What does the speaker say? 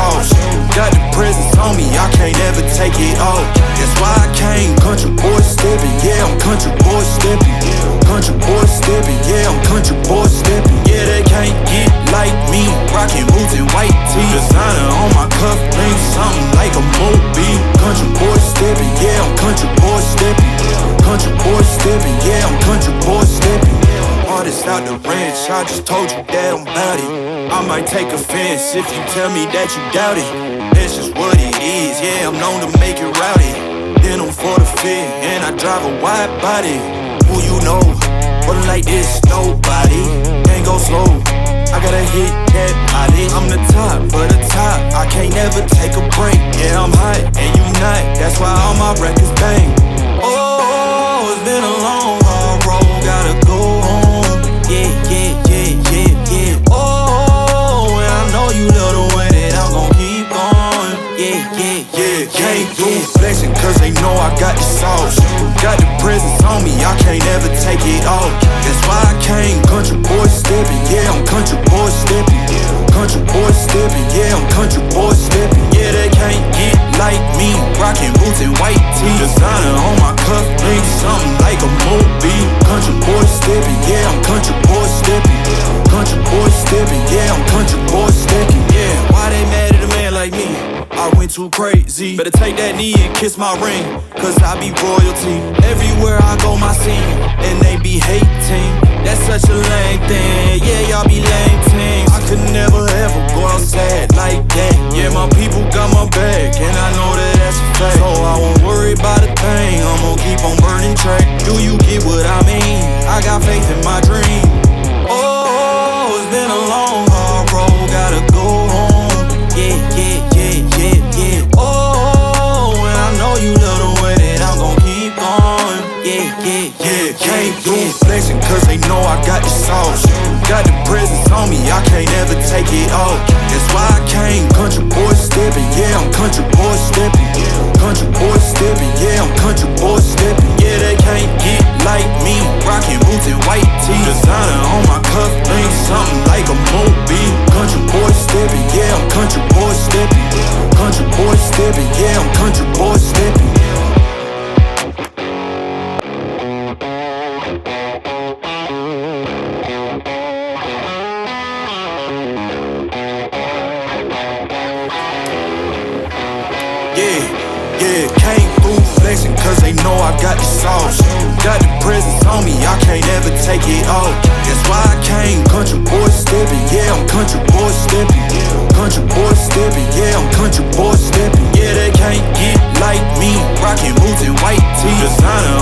sauce. Got the presence on me, I can't ever take it off. That's why I came, country boy steppin', yeah, I'm country boy steppin'. Country boy steppin', yeah, I'm country boy steppin'. Yeah, they can't get like me, rockin' boots and white tee. Designer on my cuff, ring something like a movie. Country boy steppin', yeah, I'm country boy steppin'. Country boy steppin', yeah, I'm country boy steppin'. Artist out the ranch, I just told you that I'm bout it. I might take offense if you tell me that you doubt it. That's just what it is, yeah, I'm known to make it rowdy. Then I'm for the fit, and I drive a wide body. Who you know, but like this, nobody. Can't go slow, I gotta hit that body. I'm the top of the top, I can't never take a break. Yeah, I'm hot, and you not, that's why all my records bang. Oh, it's been a long, hard road, gotta go home. Yeah, yeah, yeah, yeah, yeah. Oh, and I know you love the way that I'm gon' keep going. Yeah, yeah, yeah, can't do flexing cause they know I got the sauce. Got the presence on me, I can't ever take it off. That's why I came, country boy steppin', yeah, I'm country boy steppin'. Country boy steppin', yeah, I'm country boy steppin'. Yeah, they can't get like me, rockin' boots and white tee. Designer on my cuff, ring something like a movie. Country boy steppin', yeah, I'm country boy steppin'. Country boy steppin', yeah, I'm country boy steppin'. Yeah, why they mad at a man like me? I went too crazy. Better take that knee and kiss my ring, cause I be royalty. Everywhere I go, my scene, and they be hating. That's such a lame thing, yeah, y'all be lame teams. I could never ever go outside like that. Yeah, my people got my back, and I know that that's a fact. So I won't worry about a thing, I'm gon' keep on burning track. Do you get what I mean? I got faith in my dream. Oh, it's been a long, hard road, gotta go home. Yeah, yeah, yeah, yeah, yeah. Oh, and I know you love the way that I'm gon' keep going. Yeah, yeah, yeah, can't do flexing cause they know I got the sauce. Got the presence on me, I can't ever take it off. That's why I came, country boy steppin', yeah, I'm country boy steppin'. Country boy steppin', yeah, I'm country boy steppin'. Yeah, they can't get like me, rockin' boots and white tee. Designer on my cuff, ring something like a movie. Country boy steppin', yeah, I'm country boy steppin'. Country boy steppin', yeah, I'm country boy steppin'. Yeah, came through flexing cause they know I got the sauce. Got the presence on me, I can't ever take it off. That's why I came, country boy steppin', yeah, I'm country boy steppin'. Country boy steppin', yeah, I'm country boy steppin'. Yeah, they can't get like me, rockin' boots and white tee. Designer